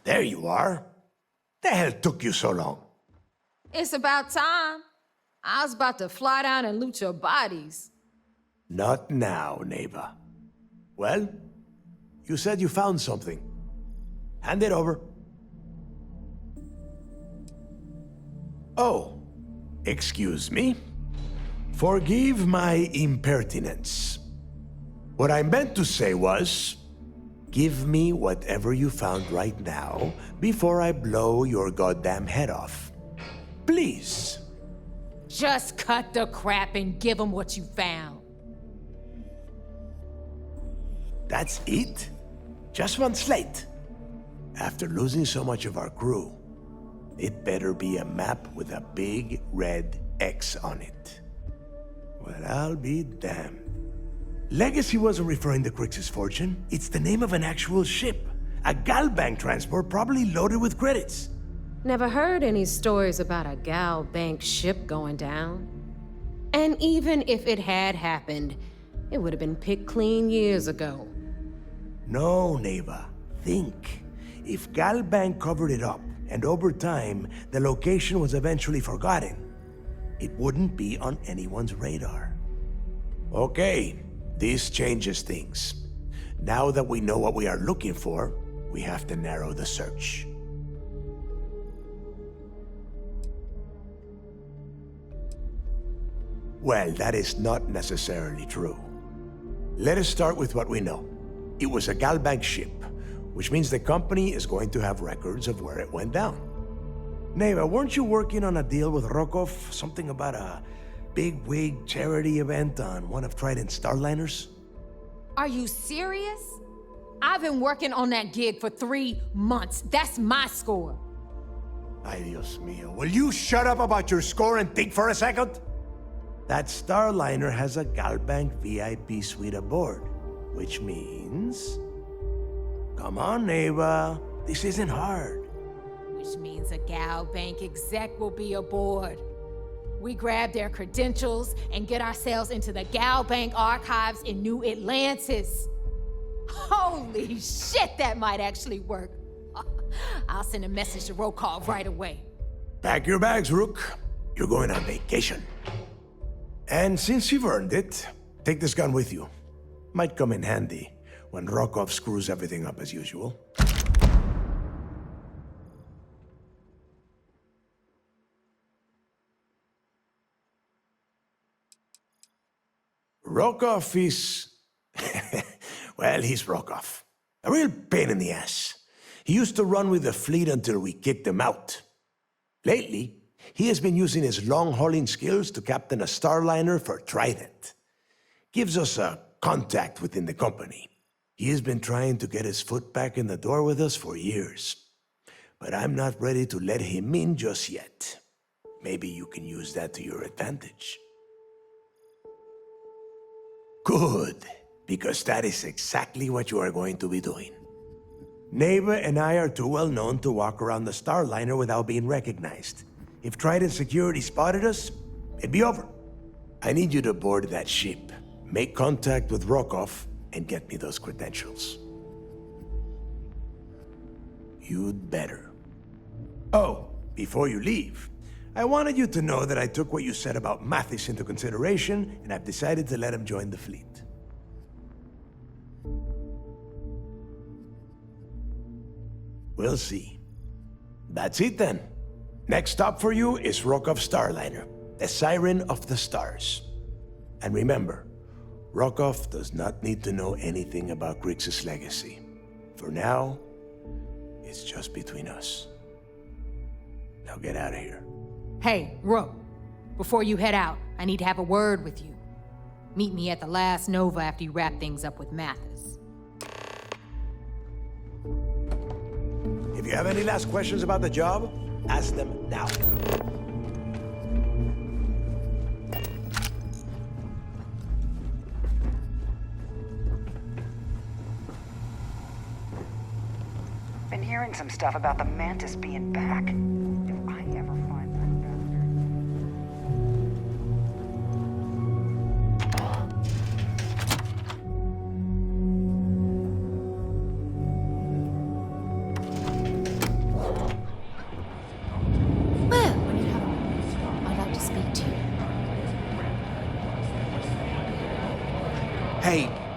There you are. The hell took you so long? It's about time. I was about to fly down and loot your bodies. Not now, neighbor. Well, you said you found something. Hand it over. Oh, excuse me. Forgive my impertinence. What I meant to say was, give me whatever you found right now before I blow your goddamn head off. Please. Just cut the crap and give them what you found. That's it? Just one slate? After losing so much of our crew, it better be a map with a big red X on it. Well, I'll be damned. Legacy wasn't referring to Crix's fortune. It's the name of an actual ship. A Galbank transport probably loaded with credits. Never heard any stories about a Gal Bank ship going down. And even if it had happened, it would have been picked clean years ago. No, Neva. Think. If Galbank covered it up, and over time, the location was eventually forgotten, it wouldn't be on anyone's radar. Okay, this changes things. Now that we know what we are looking for, we have to narrow the search. Well, that is not necessarily true. Let us start with what we know. It was a Galbank ship, which means the company is going to have records of where it went down. Neva, weren't you working on a deal with Rokov? Something about a big-wig charity event on one of Trident's Starliners? Are you serious? I've been working on that gig for 3 months. That's my score. Ay, Dios mío. Will you shut up about your score and think for a second? That Starliner has a Galbank VIP suite aboard, which means... Come on, Neva. This isn't hard. Which means a Gal Bank exec will be aboard. We grab their credentials and get ourselves into the Gal Bank archives in New Atlantis. Holy shit, that might actually work. I'll send a message to Rokov right away. Pack your bags, Rook. You're going on vacation. And since you've earned it, take this gun with you. Might come in handy when Rokov screws everything up as usual. Rokov is... well, he's Rokov. A real pain in the ass. He used to run with the fleet until we kicked him out. Lately, he has been using his long-hauling skills to captain a Starliner for Trident. Gives us a contact within the company. He has been trying to get his foot back in the door with us for years. But I'm not ready to let him in just yet. Maybe you can use that to your advantage. Good, because that is exactly what you are going to be doing. Neva and I are too well known to walk around the Starliner without being recognized. If Trident security spotted us, it'd be over. I need you to board that ship, make contact with Rokov, and get me those credentials. You'd better. Oh, before you leave, I wanted you to know that I took what you said about Mathis into consideration, and I've decided to let him join the fleet. We'll see. That's it then. Next stop for you is Rokov Starliner, the Siren of the Stars. And remember, Rokov does not need to know anything about Grixis legacy. For now, it's just between us. Now get out of here. Hey, Rook, before you head out, I need to have a word with you. Meet me at the last Nova after you wrap things up with Mathis. If you have any last questions about the job, ask them now. Been hearing some stuff about the Mantis being back. If I ever find that bastard.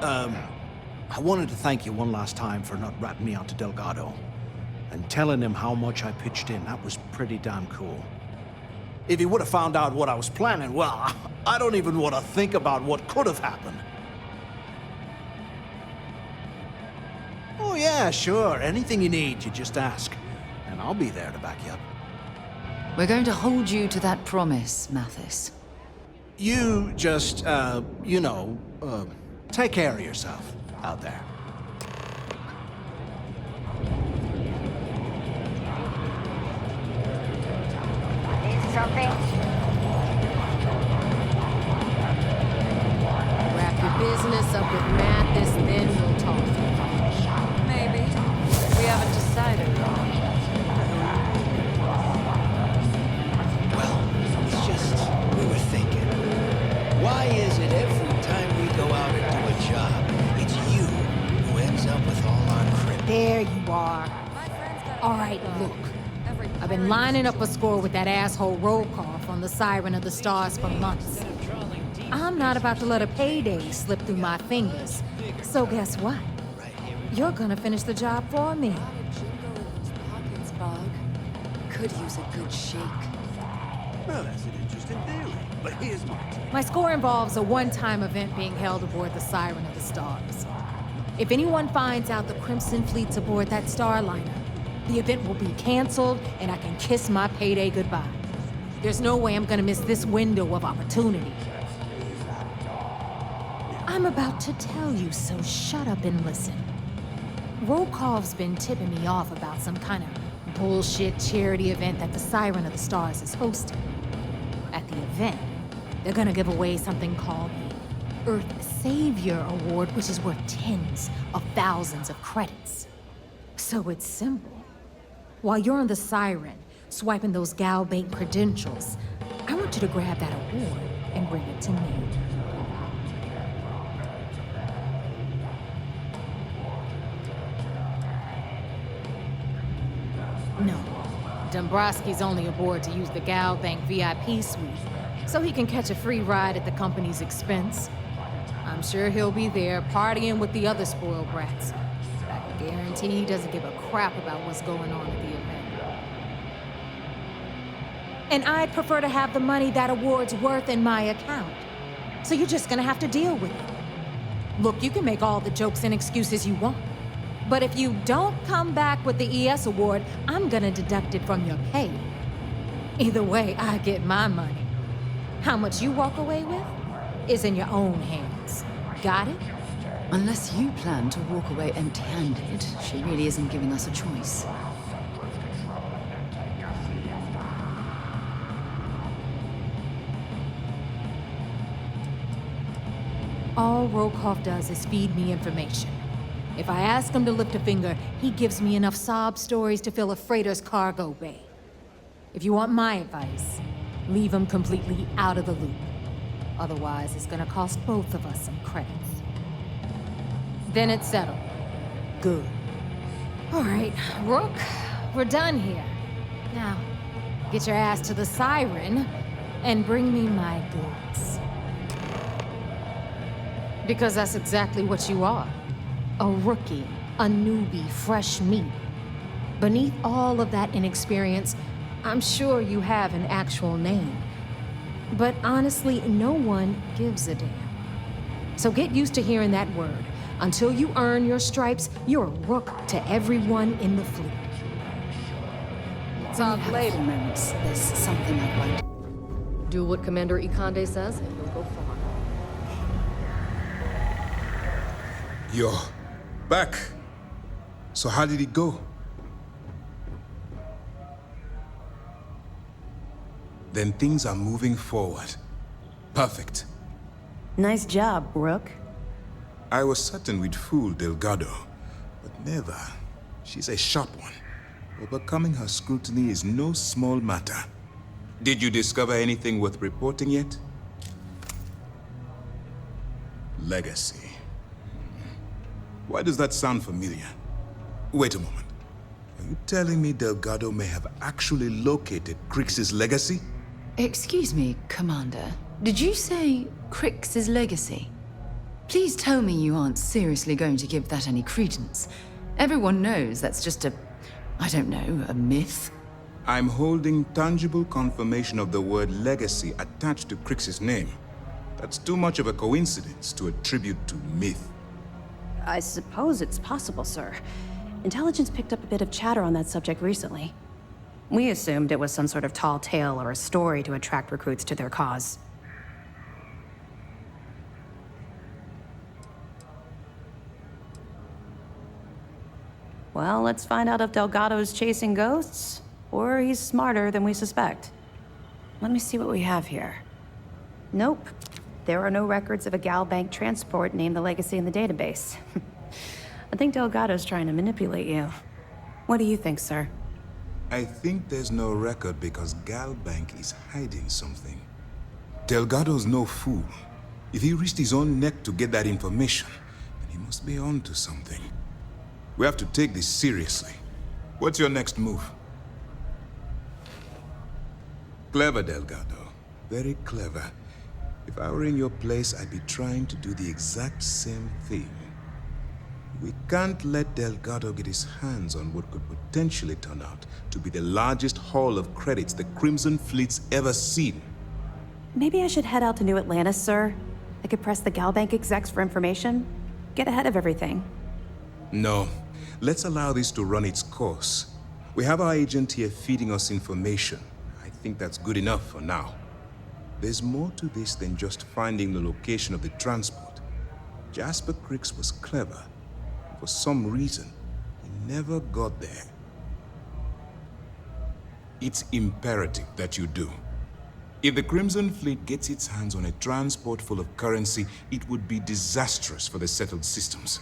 I wanted to thank you one last time for not ratting me out to Delgado. And telling him how much I pitched in. That was pretty damn cool. If he would have found out what I was planning, well, I don't even want to think about what could have happened. Oh yeah, sure. Anything you need, you just ask. And I'll be there to back you up. We're going to hold you to that promise, Mathis. You just, take care of yourself out there. Need something? Wrap your business up with Mathis, then we'll talk. Maybe. We haven't decided. Well, it's just, we were thinking, why is it every time we go out and do a job, it's you who ends up with all our credit? There you are. All right, look. I've been lining up a score with that asshole Rokoff on the Siren of the Stars for months. I'm not about to let a payday slip through my fingers. So guess what? You're gonna finish the job for me. Could use a good shake. Well, that's an interesting theory, but here's mine. My score involves a one-time event being held aboard the Siren of the Stars. If anyone finds out the Crimson Fleet's aboard that Starliner, the event will be canceled and I can kiss my payday goodbye. There's no way I'm gonna miss this window of opportunity. I'm about to tell you, so shut up and listen. Rokov's been tipping me off about some kind of bullshit charity event that the Siren of the Stars is hosting. At the event, they're gonna give away something called the Earth Savior Award, which is worth tens of thousands of credits. So it's simple. While you're on the Siren, swiping those Gal Bank credentials, I want you to grab that award and bring it to me. No. Dombrowski's only aboard to use the Gal Bank VIP suite, so he can catch a free ride at the company's expense. I'm sure he'll be there partying with the other spoiled brats. I can guarantee he doesn't give a crap about what's going on at the event. And I'd prefer to have the money that award's worth in my account. So you're just gonna have to deal with it. Look, you can make all the jokes and excuses you want. But if you don't come back with the ES award, I'm gonna deduct it from your pay. Either way, I get my money. How much you walk away with is in your own hands. Got it? Unless you plan to walk away empty-handed, she really isn't giving us a choice. All Rokoff does is feed me information. If I ask him to lift a finger, he gives me enough sob stories to fill a freighter's cargo bay. If you want my advice, leave him completely out of the loop. Otherwise, it's gonna cost both of us some credits. Then it's settled. Good. All right, Rook, we're done here. Now, get your ass to the Siren and bring me my goods. Because that's exactly what you are. A rookie, a newbie, fresh meat. Beneath all of that inexperience, I'm sure you have an actual name. But honestly, no one gives a damn. So get used to hearing that word. Until you earn your stripes, you're a rook to everyone in the fleet. Talk later. Moments. There's something I'd like to... Do what Commander Ikande says, and you'll go far. You're back. So how did it go? Then things are moving forward. Perfect. Nice job, Rook. I was certain we'd fool Delgado, but never. She's a sharp one. Overcoming her scrutiny is no small matter. Did you discover anything worth reporting yet? Legacy. Why does that sound familiar? Wait a moment. Are you telling me Delgado may have actually located Crix's legacy? Excuse me, Commander. Did you say Crix's legacy? Please tell me you aren't seriously going to give that any credence. Everyone knows that's just I don't know, a myth. I'm holding tangible confirmation of the word legacy attached to Crix's name. That's too much of a coincidence to attribute to myth. I suppose it's possible, sir. Intelligence picked up a bit of chatter on that subject recently. We assumed it was some sort of tall tale or a story to attract recruits to their cause. Well, let's find out if Delgado's chasing ghosts, or he's smarter than we suspect. Let me see what we have here. Nope. There are no records of a Gal Bank transport named the Legacy in the database. I think Delgado's trying to manipulate you. What do you think, sir? I think there's no record because Gal Bank is hiding something. Delgado's no fool. If he risked his own neck to get that information, then he must be on to something. We have to take this seriously. What's your next move? Clever, Delgado. Very clever. If I were in your place, I'd be trying to do the exact same thing. We can't let Delgado get his hands on what could potentially turn out to be the largest haul of credits the Crimson Fleet's ever seen. Maybe I should head out to New Atlantis, sir. I could press the Gal Bank execs for information. Get ahead of everything. No. Let's allow this to run its course. We have our agent here feeding us information. I think that's good enough for now. There's more to this than just finding the location of the transport. Jasper Crix was clever. For some reason, he never got there. It's imperative that you do. If the Crimson Fleet gets its hands on a transport full of currency, it would be disastrous for the settled systems.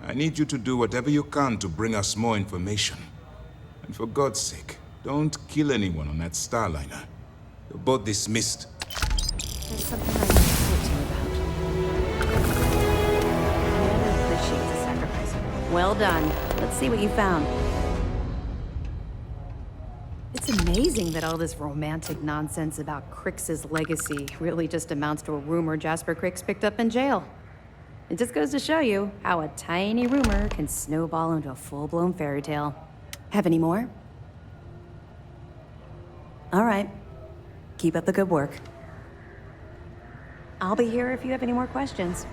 I need you to do whatever you can to bring us more information. And for God's sake, don't kill anyone on that Starliner. You're both dismissed. There's something I want to talk to you about. Commander appreciates the sacrifice. Well done. Let's see what you found. It's amazing that all this romantic nonsense about Crix's legacy really just amounts to a rumor Jasper Crix picked up in jail. It just goes to show you how a tiny rumor can snowball into a full-blown fairy tale. Have any more? All right. Keep up the good work. I'll be here if you have any more questions.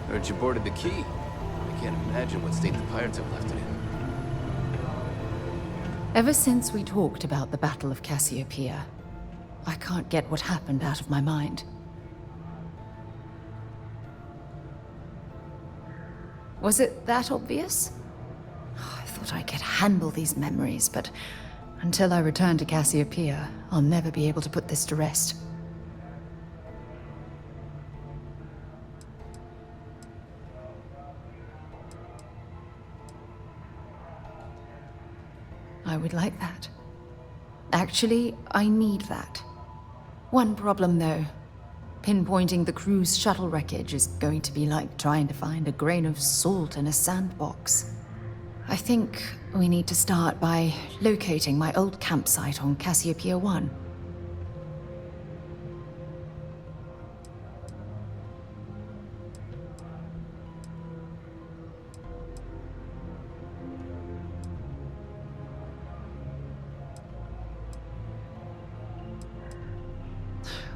Heard you boarded the key. I can't imagine what state the pirates have left it in. Ever since we talked about the Battle of Cassiopeia, I can't get what happened out of my mind. Was it that obvious? I thought I could handle these memories, but until I return to Cassiopeia, I'll never be able to put this to rest. I would like that. Actually, I need that. One problem, though. Pinpointing the crew's shuttle wreckage is going to be like trying to find a grain of salt in a sandbox. I think we need to start by locating my old campsite on Cassiopeia 1.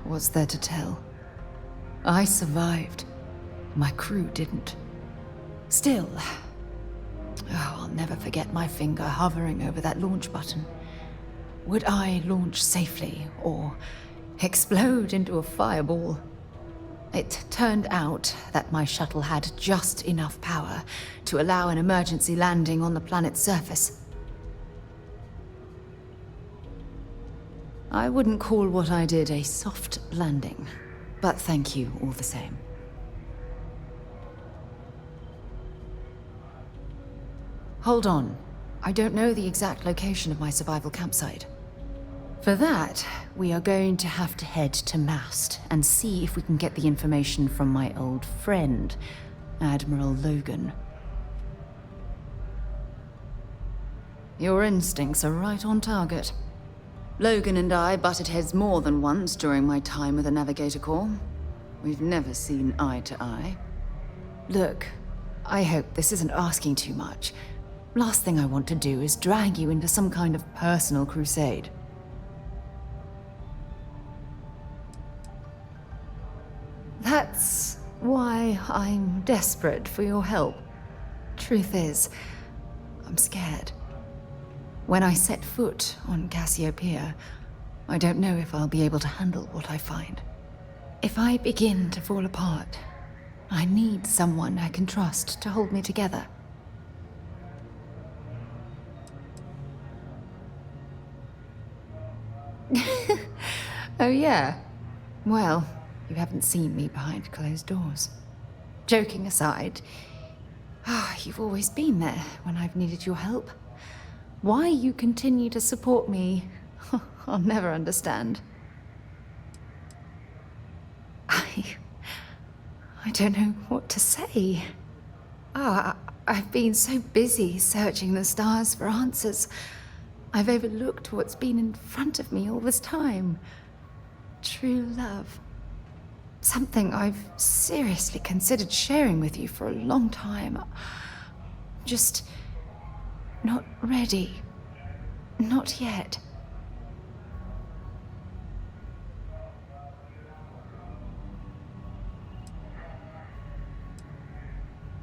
What's there to tell? I survived. My crew didn't. Still, I'll never forget my finger hovering over that launch button. Would I launch safely or explode into a fireball? It turned out that my shuttle had just enough power to allow an emergency landing on the planet's surface. I wouldn't call what I did a soft landing, but thank you all the same. Hold on. I don't know the exact location of my survival campsite. For that, we are going to have to head to Mast and see if we can get the information from my old friend, Admiral Logan. Your instincts are right on target. Logan and I butted heads more than once during my time with the Navigator Corps. We've never seen eye to eye. Look, I hope this isn't asking too much. Last thing I want to do is drag you into some kind of personal crusade. That's why I'm desperate for your help. Truth is, I'm scared. When I set foot on Cassiopeia, I don't know if I'll be able to handle what I find. If I begin to fall apart, I need someone I can trust to hold me together. Oh yeah? Well, you haven't seen me behind closed doors. Joking aside, you've always been there when I've needed your help. Why you continue to support me, I'll never understand. I don't know what to say. I've been so busy searching the stars for answers. I've overlooked what's been in front of me all this time. True love. Something I've seriously considered sharing with you for a long time. Just not ready. Not yet.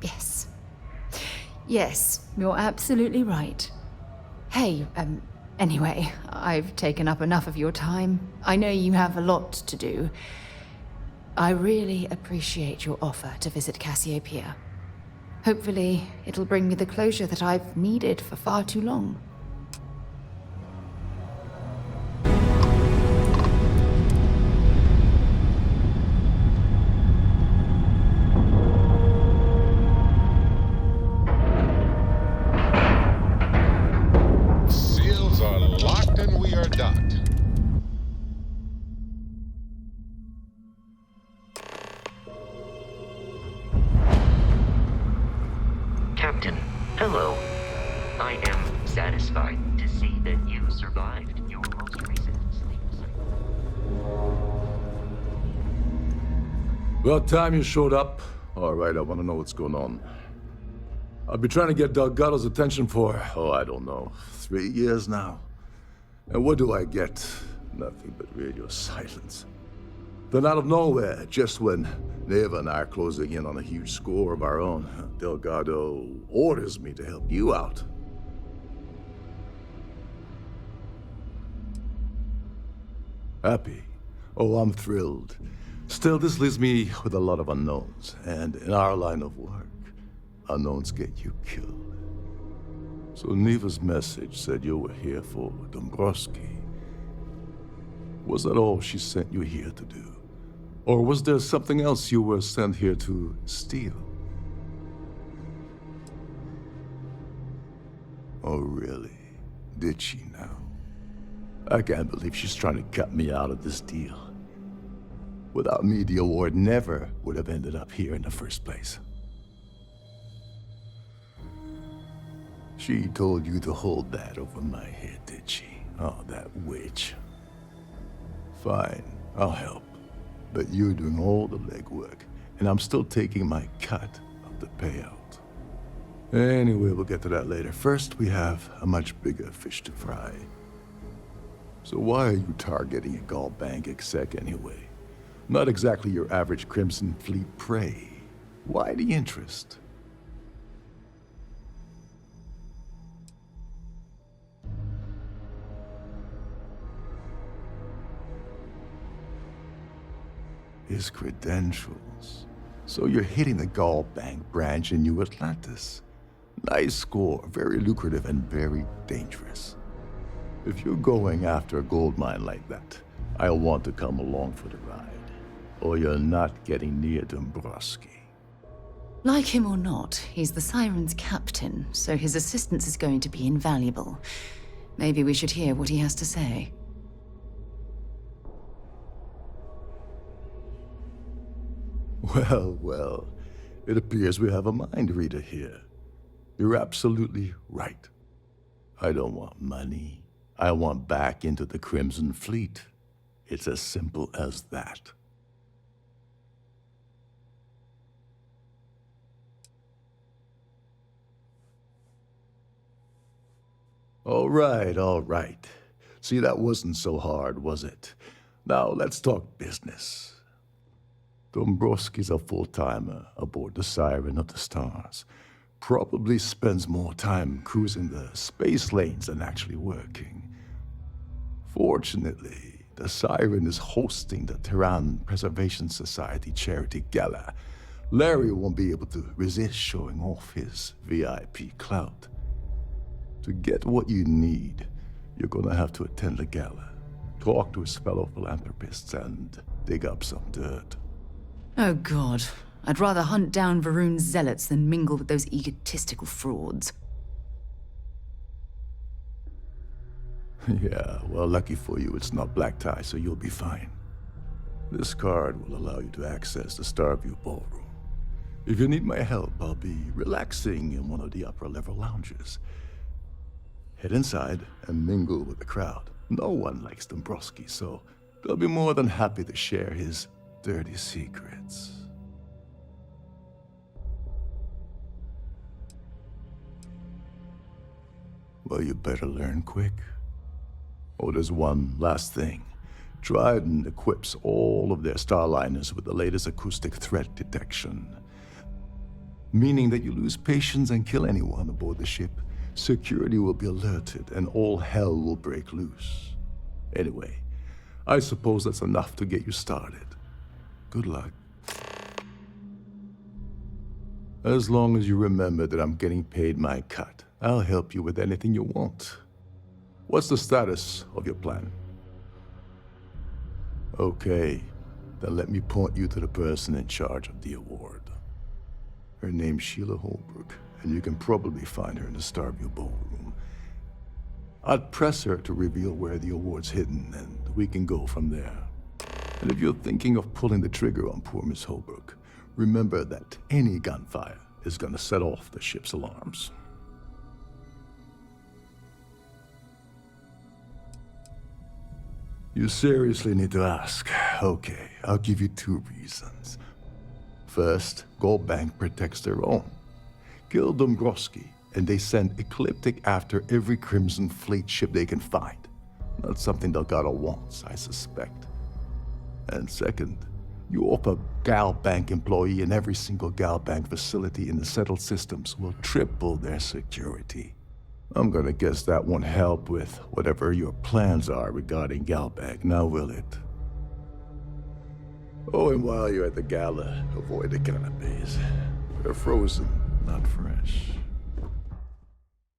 Yes. Yes, you're absolutely right. Hey, anyway, I've taken up enough of your time. I know you have a lot to do. I really appreciate your offer to visit Cassiopeia. Hopefully, it'll bring me the closure that I've needed for far too long. Seals are locked and we are docked. Captain, hello. I am satisfied to see that you survived your most recent sleep cycle. About time you showed up. All right, I want to know what's going on. I've been trying to get Delgado's attention for, I don't know, 3 years now. And what do I get? Nothing but radio silence. Then out of nowhere, just when Neva and I are closing in on a huge score of our own, Delgado orders me to help you out. Happy? Oh, I'm thrilled. Still, this leaves me with a lot of unknowns, and in our line of work, unknowns get you killed. So Neva's message said you were here for Dombrowski. Was that all she sent you here to do? Or was there something else you were sent here to steal? Oh, really? Did she now? I can't believe she's trying to cut me out of this deal. Without me, the award never would have ended up here in the first place. She told you to hold that over my head, did she? Oh, that witch. Fine, I'll help. But you're doing all the legwork, and I'm still taking my cut of the payout. Anyway, we'll get to that later. First, we have a much bigger fish to fry. So why are you targeting a Gall Bank exec anyway? Not exactly your average Crimson Fleet prey. Why the interest? His credentials. So you're hitting the Gall Bank branch in New Atlantis. Nice score, very lucrative and very dangerous. If you're going after a gold mine like that, I'll want to come along for the ride. Or you're not getting near Dombrowski. Like him or not, he's the Siren's captain, so his assistance is going to be invaluable. Maybe we should hear what he has to say. Well, well, it appears we have a mind reader here. You're absolutely right. I don't want money. I want back into the Crimson Fleet. It's as simple as that. All right. See, that wasn't so hard, was it? Now, let's talk business. Dombrowski's a full-timer aboard the Siren of the Stars. Probably spends more time cruising the space lanes than actually working. Fortunately, the Siren is hosting the Terran Preservation Society charity gala. Larry won't be able to resist showing off his VIP clout. To get what you need, you're gonna have to attend the gala, talk to his fellow philanthropists, and dig up some dirt. Oh God. I'd rather hunt down Varun's zealots than mingle with those egotistical frauds. Yeah, well, lucky for you, it's not black tie, so you'll be fine. This card will allow you to access the Starfield ballroom. If you need my help, I'll be relaxing in one of the upper-level lounges. Head inside and mingle with the crowd. No one likes Dombrowski, so they'll be more than happy to share his dirty secrets. Well, you better learn quick. Oh, there's one last thing. Trident equips all of their starliners with the latest acoustic threat detection. Meaning that you lose patience and kill anyone aboard the ship, security will be alerted and all hell will break loose. Anyway, I suppose that's enough to get you started. Good luck. As long as you remember that I'm getting paid my cut, I'll help you with anything you want. What's the status of your plan? Okay, then let me point you to the person in charge of the award. Her name's Sheila Holbrook, and you can probably find her in the Starfield ballroom. I'd press her to reveal where the award's hidden, and we can go from there. And if you're thinking of pulling the trigger on poor Miss Holbrook, remember that any gunfire is gonna set off the ship's alarms. You seriously need to ask. Okay, I'll give you 2 reasons. First, Gold Bank protects their own. Kill Dombrowski, and they send Ecliptic after every Crimson Fleet ship they can find. Not something Delgado wants, I suspect. And second, you offer Gal Bank employee in every single Gal Bank facility in the settled systems will triple their security. I'm gonna guess that won't help with whatever your plans are regarding Gal Bank, now will it? Oh, and while you're at the gala, avoid the canapes. They're frozen, not fresh.